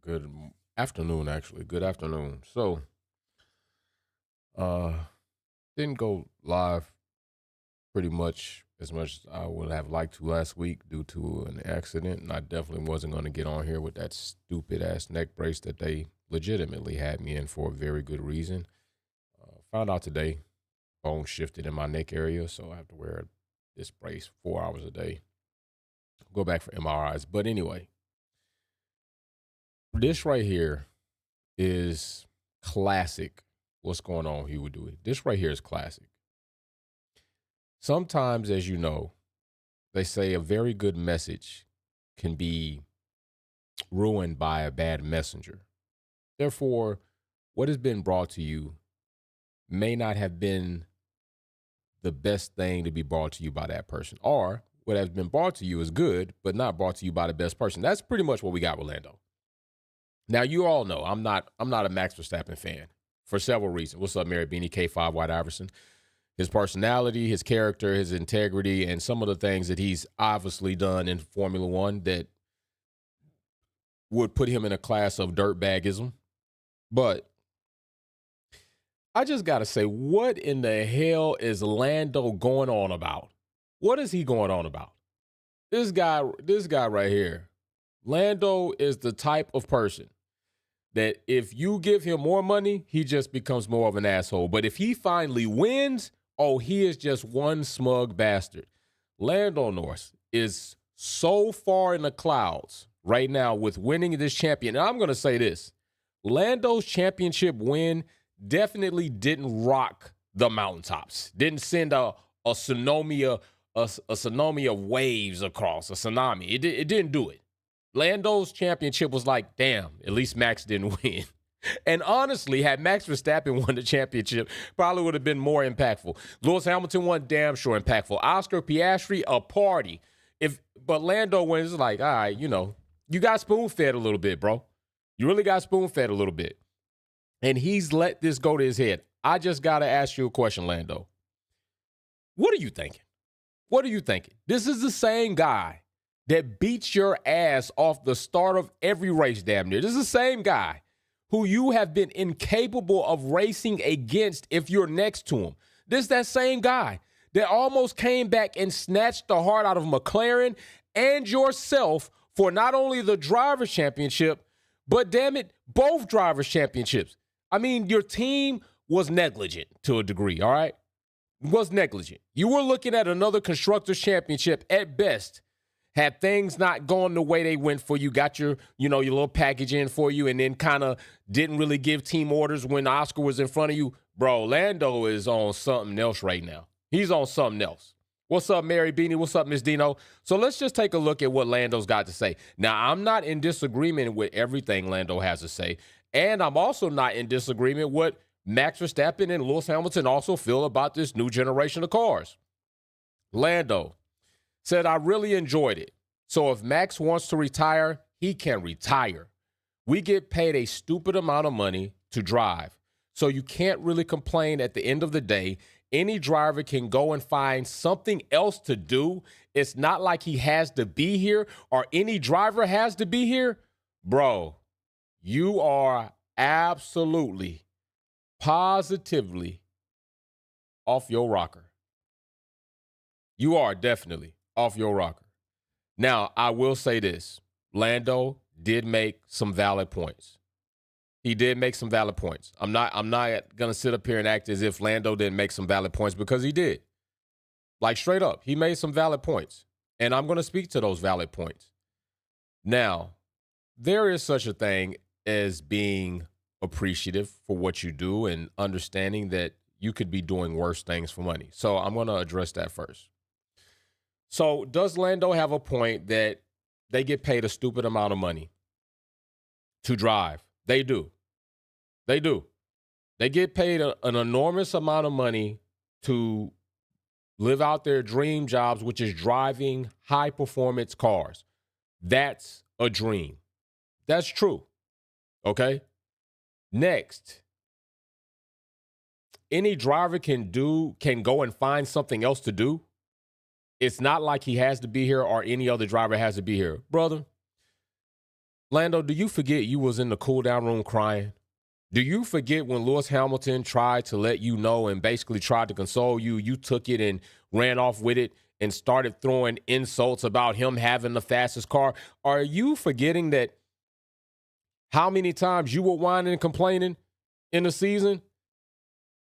Good afternoon, actually. Good afternoon. So, uh, didn't go live pretty much as I would have liked to last week due to an accident, and I definitely wasn't going to get on here with that stupid ass neck brace that they legitimately had me in for a very good reason. Found out today, bone shifted in my neck area, so I have to wear this brace 4 hours a day. Go back for MRIs, but anyway, this right here is classic. What's going on, Huey Dewey? This right here is classic. Sometimes, as you know, they say a very good message can be ruined by a bad messenger. Therefore, what has been brought to you may not have been the best thing to be brought to you by that person. Or what has been brought to you is good, but not brought to you by the best person. That's pretty much what we got with Lando. Now, you all know I'm not a Max Verstappen fan for several reasons. What's up, Mary Beanie, K5 White Iverson? His personality, his character, his integrity, and some of the things that he's obviously done in Formula One that would put him in a class of dirtbagism. But I just got to say, what in the hell is Lando going on about? What is he going on about? This guy right here, Lando is the type of person that if you give him more money, he just becomes more of an asshole. But if he finally wins, oh, he is just one smug bastard. Lando Norris is so far in the clouds right now with winning this champion. And I'm going to say this. Lando's championship win definitely didn't rock the mountaintops. Didn't send a tsunami, a tsunami of waves across, a tsunami. It didn't do it. Lando's championship was like, damn, at least Max didn't win. And honestly, had Max Verstappen won the championship, probably would have been more impactful. Lewis Hamilton won, damn sure impactful. Oscar Piastri, a party. But Lando wins, it's like, all right, you got spoon-fed a little bit, bro. You really got spoon-fed a little bit. And he's let this go to his head. I just got to ask you a question, Lando. What are you thinking? What are you thinking? This is the same guy that beats your ass off the start of every race, damn near. This is the same guy who you have been incapable of racing against if you're next to him. This is that same guy that almost came back and snatched the heart out of McLaren and yourself for not only the driver's championship, but damn it, both driver's championships. I mean, your team was negligent to a degree, all right? Was negligent. You were looking at another constructor's championship at best. Had things not gone the way they went for you, got your little package in for you, and then kind of didn't really give team orders when Oscar was in front of you. Bro, Lando is on something else right now. He's on something else. What's up, Mary Beanie? What's up, Miss Dino? So let's just take a look at what Lando's got to say. Now, I'm not in disagreement with everything Lando has to say, and I'm also not in disagreement with Max Verstappen and Lewis Hamilton also feel about this new generation of cars. Lando said, I really enjoyed it. So if Max wants to retire, he can retire. We get paid a stupid amount of money to drive. So you can't really complain at the end of the day. Any driver can go and find something else to do. It's not like he has to be here or any driver has to be here. Bro, you are absolutely, positively off your rocker. You are definitely off your rocker. Now, I will say this. Lando did make some valid points. He did make some valid points. I'm not going to sit up here and act as if Lando didn't make some valid points because he did. Like straight up, he made some valid points. And I'm going to speak to those valid points. Now, there is such a thing as being appreciative for what you do and understanding that you could be doing worse things for money. So I'm going to address that first. So does Lando have a point that they get paid a stupid amount of money to drive? They do. They do. They get paid an enormous amount of money to live out their dream jobs, which is driving high-performance cars. That's a dream. That's true. Okay? Next, any driver can go and find something else to do. It's not like he has to be here or any other driver has to be here. Brother, Lando, do you forget you was in the cool down room crying? Do you forget when Lewis Hamilton tried to let you know and basically tried to console you? You took it and ran off with it and started throwing insults about him having the fastest car. Are you forgetting that how many times you were whining and complaining in the season?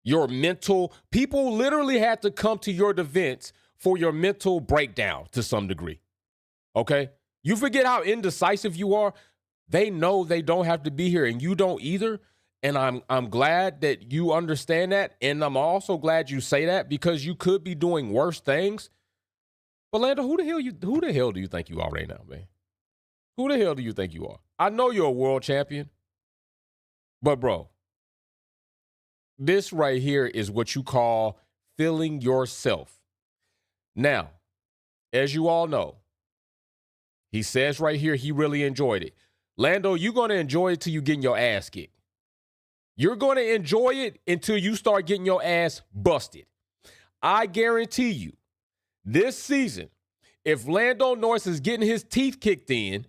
Your mental, people literally had to come to your defense for your mental breakdown to some degree. Okay? You forget how indecisive you are. They know they don't have to be here, and you don't either. And I'm glad that you understand that, and I'm also glad you say that because you could be doing worse things. But Lando, who the hell do you think you are right now, man? Who the hell do you think you are? I know you're a world champion, but bro, this right here is what you call feeling yourself. Now, as you all know, he says right here he really enjoyed it. Lando, you're going to enjoy it till you getting your ass kicked. You're going to enjoy it until you start getting your ass busted. I guarantee you, this season, if Lando Norris is getting his teeth kicked in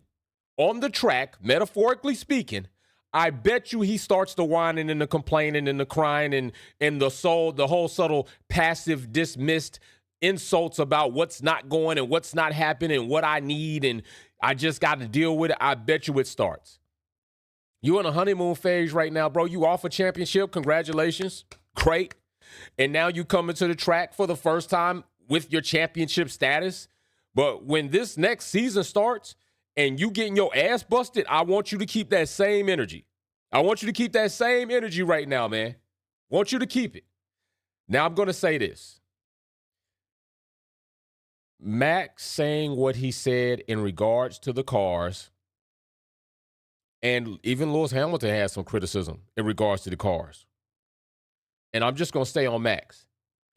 on the track, metaphorically speaking, I bet you he starts the whining and the complaining and the crying and the whole subtle passive dismissed insults about what's not going and what's not happening and what I need and I just got to deal with it. I bet you it starts. You in a honeymoon phase right now, bro. You off a championship. Congratulations. Great. And now you come into the track for the first time with your championship status. But when this next season starts and you getting your ass busted, I want you to keep that same energy. I want you to keep that same energy right now, man. I want you to keep it. Now I'm going to say this. Max saying what he said in regards to the cars, and even Lewis Hamilton had some criticism in regards to the cars. And I'm just going to stay on Max.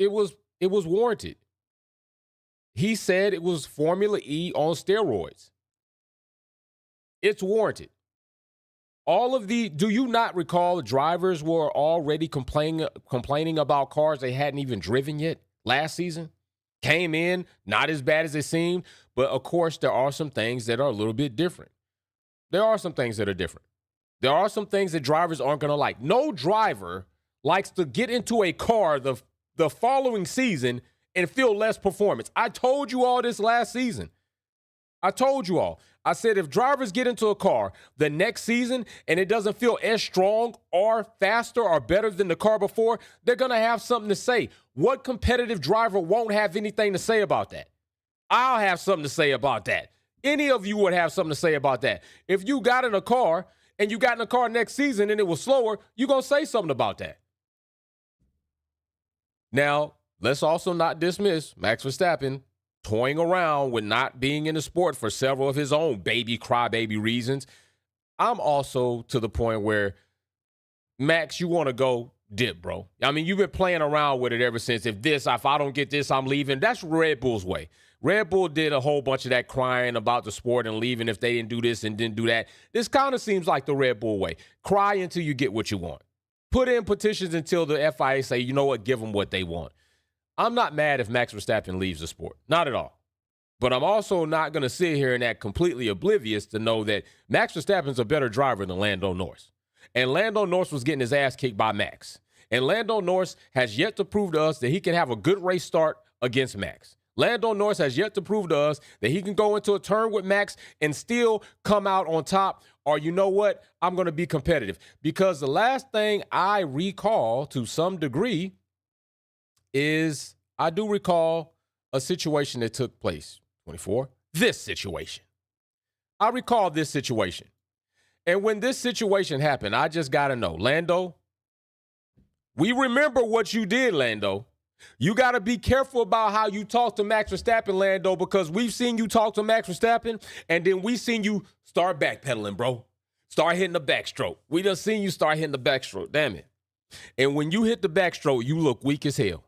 It was warranted. He said it was Formula E on steroids. It's warranted. Do you not recall the drivers were already complaining about cars they hadn't even driven yet last season? Came in, not as bad as it seemed, but of course there are some things that are a little bit different. There are some things that are different. There are some things that drivers aren't going to like. No driver likes to get into a car the following season and feel less performance. I told you all this last season. I told you all. I said if drivers get into a car the next season and it doesn't feel as strong or faster or better than the car before, they're going to have something to say. What competitive driver won't have anything to say about that? I'll have something to say about that. Any of you would have something to say about that. If you got in a car and you got in a car next season and it was slower, you're going to say something about that. Now, let's also not dismiss Max Verstappen toying around with not being in the sport for several of his own crybaby reasons. I'm also to the point where, Max, you want to go dip, bro. I mean, you've been playing around with it ever since. If I don't get this, I'm leaving. That's Red Bull's way. Red Bull did a whole bunch of that crying about the sport and leaving if they didn't do this and didn't do that. This kind of seems like the Red Bull way. Cry until you get what you want. Put in petitions until the FIA say, you know what, give them what they want. I'm not mad if Max Verstappen leaves the sport. Not at all. But I'm also not going to sit here and act completely oblivious to know that Max Verstappen's a better driver than Lando Norris. And Lando Norris was getting his ass kicked by Max. And Lando Norris has yet to prove to us that he can have a good race start against Max. Lando Norris has yet to prove to us that he can go into a turn with Max and still come out on top. Or you know what? I'm going to be competitive. Because the last thing I recall to some degree is I do recall a situation that took place. 24. This situation. I recall this situation. And when this situation happened, I just got to know, Lando, we remember what you did, Lando. You got to be careful about how you talk to Max Verstappen, Lando, because we've seen you talk to Max Verstappen, and then we seen you start backpedaling, bro. Start hitting the backstroke. We done seen you start hitting the backstroke. Damn it. And when you hit the backstroke, you look weak as hell.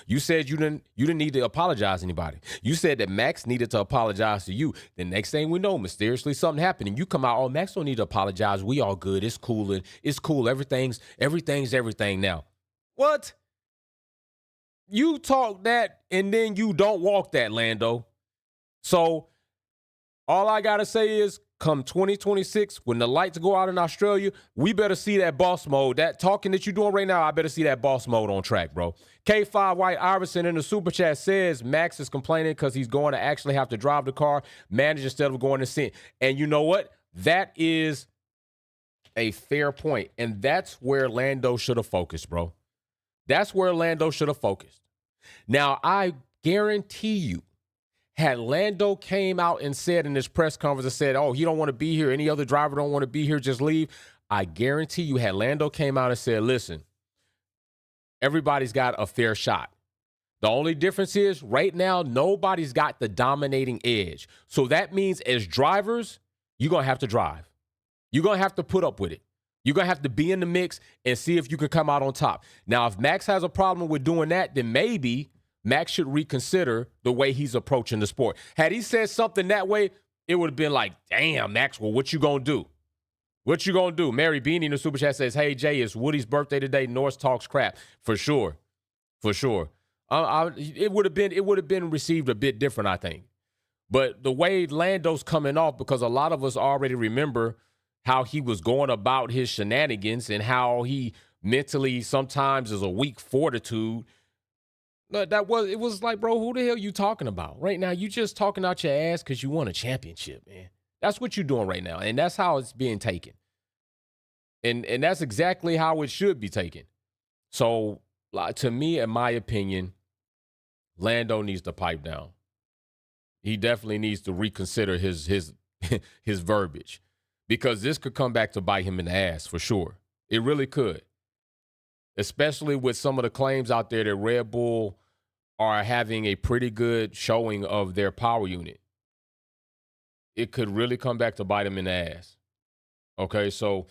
You said you didn't need to apologize to anybody. You said that Max needed to apologize to you. The next thing we know, mysteriously something happened, and you come out, oh, Max don't need to apologize. We all good. It's cool. It's cool. Everything's everything now. What? You talk that, and then you don't walk that, Lando. So all I got to say is come 2026, when the lights go out in Australia, we better see that boss mode. That talking that you're doing right now, I better see that boss mode on track, bro. K5 White Iverson in the super chat says Max is complaining because he's going to actually have to drive the car, manage instead of going to sit. And you know what? That is a fair point. And that's where Lando should have focused, bro. That's where Lando should have focused. Now, I guarantee you, had Lando came out and said in this press conference and said, oh, he don't want to be here, any other driver don't want to be here, just leave. I guarantee you, had Lando came out and said, listen, everybody's got a fair shot. The only difference is right now, nobody's got the dominating edge. So that means as drivers, you're going to have to drive. You're going to have to put up with it. You're going to have to be in the mix and see if you can come out on top. Now, if Max has a problem with doing that, then maybe Max should reconsider the way he's approaching the sport. Had he said something that way, it would have been like, damn, Max, well, what you going to do? What you going to do? Mary Beanie in the super chat says, hey, Jay, it's Woody's birthday today. Norris talks crap. For sure. For sure. It would have been received a bit different, I think. But the way Lando's coming off, because a lot of us already remember how he was going about his shenanigans and how he mentally sometimes is a weak fortitude. It was like, bro, who the hell you talking about? Right now, you just talking out your ass because you won a championship, man. That's what you're doing right now, and that's how it's being taken. And that's exactly how it should be taken. So, to me, in my opinion, Lando needs to pipe down. He definitely needs to reconsider his verbiage, because this could come back to bite him in the ass for sure. It really could, especially with some of the claims out there that Red Bull are having a pretty good showing of their power unit. It could really come back to bite him in the ass. Okay, so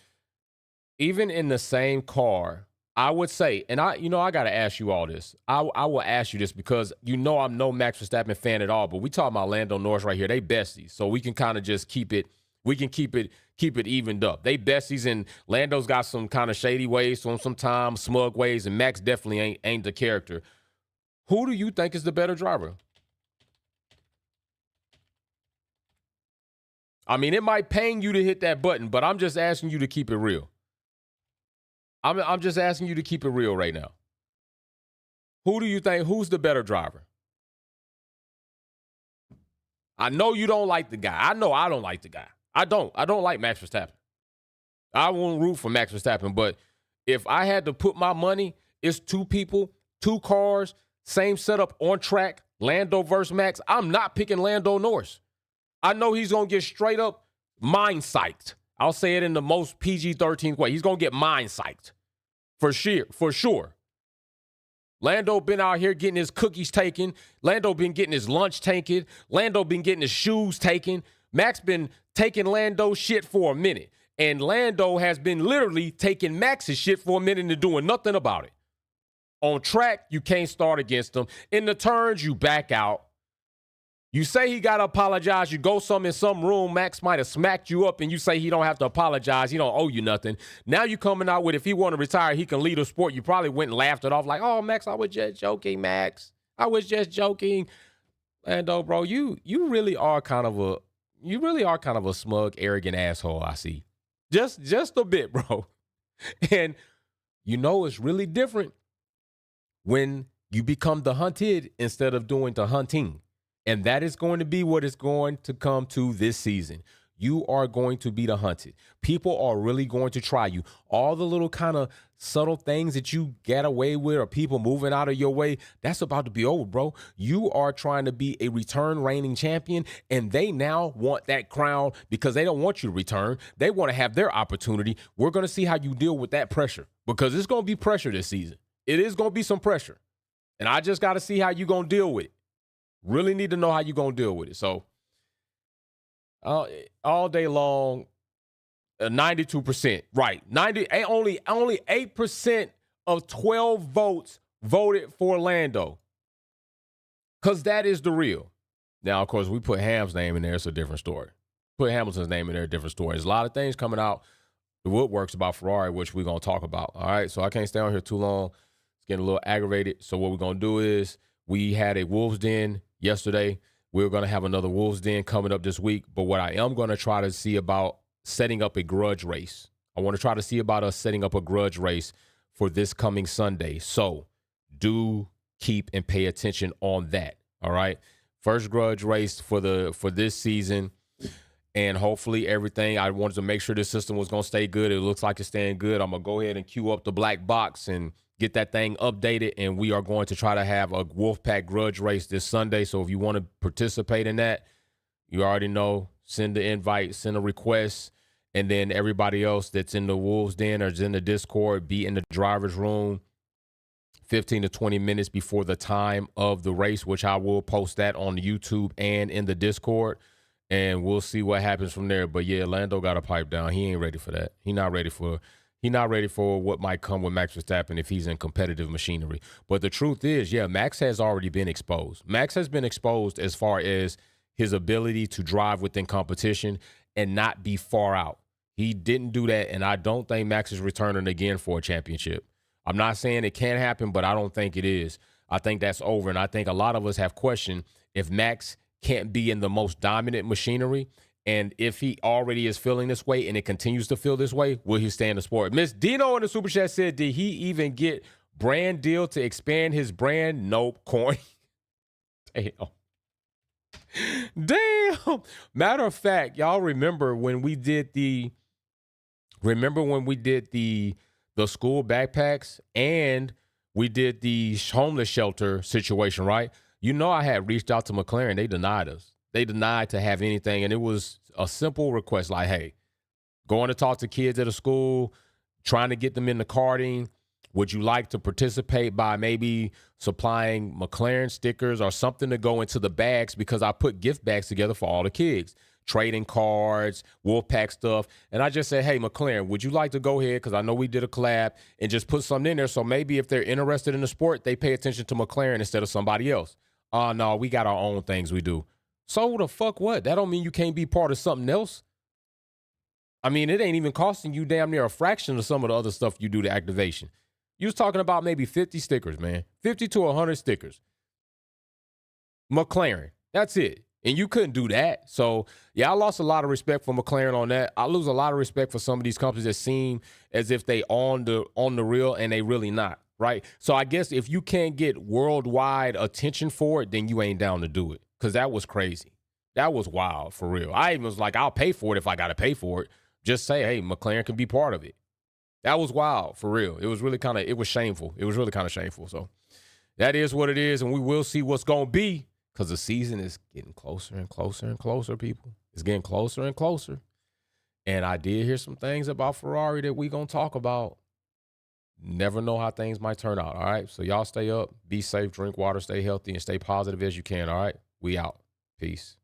even in the same car, I would say, and I got to ask you all this. I will ask you this because I'm no Max Verstappen fan at all, but we talking about Lando Norris right here. They besties, so we can kind of just keep it evened up. They besties, and Lando's got some kind of shady ways to him sometimes, smug ways, and Max definitely ain't the character. Who do you think is the better driver? I mean, it might pain you to hit that button, but I'm just asking you to keep it real. I'm just asking you to keep it real right now. Who do you think, who's the better driver? I know you don't like the guy. I know I don't like the guy. I don't like Max Verstappen. I won't root for Max Verstappen, but if I had to put my money, it's two people, two cars, same setup on track, Lando versus Max. I'm not picking Lando Norris. I know he's going to get straight up mind psyched. I'll say it in the most PG-13 way. He's going to get mind psyched. For sure. Lando been out here getting his cookies taken. Lando been getting his lunch taken. Lando been getting his shoes taken. Max been taking Lando's shit for a minute. And Lando has been literally taking Max's shit for a minute and doing nothing about it. On track, you can't start against him. In the turns, you back out. You say he got to apologize. You go in some room, Max might have smacked you up, and you say he don't have to apologize. He don't owe you nothing. Now you coming out with, if he want to retire, he can lead a sport. You probably went and laughed it off like, oh, Max, I was just joking, Max. I was just joking. Lando, bro, you really are kind of a smug, arrogant asshole, I see. Just a bit, bro. And it's really different when you become the hunted instead of doing the hunting. And that is going to be what is going to come to this season. You are going to be the hunted. People are really going to try you. All the little kind of subtle things that you get away with, or people moving out of your way, that's about to be over, bro. You are trying to be a return reigning champion, and they now want that crown because they don't want you to return. They want to have their opportunity. We're going to see how you deal with that pressure, because it's going to be pressure this season. It is going to be some pressure. And I just got to see how you're going to deal with it. Really need to know how you're going to deal with it. So all day long, 92%. Right. Only 8% of 12 votes voted for Lando. Because that is the real. Now, of course, we put Ham's name in there. It's a different story. Put Hamilton's name in there, a different story. There's a lot of things coming out, the woodworks about Ferrari, which we're going to talk about. All right. So I can't stay on here too long. It's getting a little aggravated. So what we're going to do is, we had a Wolves Den yesterday. We're going to have another Wolves Den coming up this week. But what I am going to try to see about setting up a grudge race. I want to try to see about us setting up a grudge race for this coming Sunday. So do keep and pay attention on that. All right. First grudge race for this season. And hopefully everything, I wanted to make sure this system was going to stay good. It looks like it's staying good. I'm going to go ahead and queue up the black box and get that thing updated. And we are going to try to have a Wolfpack grudge race this Sunday. So if you want to participate in that, you already know, send the invite, send a request. And then everybody else that's in the Wolves Den or is in the Discord, be in the driver's room 15 to 20 minutes before the time of the race, which I will post that on YouTube and in the Discord. And we'll see what happens from there. But yeah, Lando got a pipe down. He ain't ready for that. He not ready for what might come with Max Verstappen if he's in competitive machinery. But the truth is, yeah, Max has already been exposed. Max has been exposed as far as his ability to drive within competition and not be far out. He didn't do that, and I don't think Max is returning again for a championship. I'm not saying it can't happen, but I don't think it is. I think that's over, and I think a lot of us have questioned if Max can't be in the most dominant machinery, and if he already is feeling this way and it continues to feel this way, will he stay in the sport? Miss Dino in the Super Chat said, did he even get brand deal to expand his brand? Nope, corny. Damn. Matter of fact, y'all remember when we did the school backpacks and we did the homeless shelter situation, right? You know, I had reached out to McLaren. They denied us. They denied to have anything. And it was a simple request like, hey, going to talk to kids at a school, trying to get them into karting. Would you like to participate by maybe supplying McLaren stickers or something to go into the bags? Because I put gift bags together for all the kids, trading cards, Wolfpack stuff. And I just said, hey, McLaren, would you like to go ahead? Because I know we did a collab and just put something in there. So maybe if they're interested in the sport, they pay attention to McLaren instead of somebody else. No, we got our own things we do. So the fuck what? That don't mean you can't be part of something else. I mean, it ain't even costing you damn near a fraction of some of the other stuff you do to activation. You was talking about maybe 50 stickers, man. 50 to 100 stickers. McLaren. That's it. And you couldn't do that. So, yeah, I lost a lot of respect for McLaren on that. I lose a lot of respect for some of these companies that seem as if they on the real and they really not, right? So I guess if you can't get worldwide attention for it, then you ain't down to do it. Because that was crazy. That was wild, for real. I even was like, I'll pay for it if I got to pay for it. Just say, hey, McLaren can be part of it. That was wild, for real. It was really it was shameful. It was really kind of shameful. So that is what it is, and we will see what's going to be because the season is getting closer and closer and closer, people. It's getting closer and closer. And I did hear some things about Ferrari that we going to talk about. Never know how things might turn out, all right? So y'all stay up, be safe, drink water, stay healthy, and stay positive as you can, all right? We out. Peace.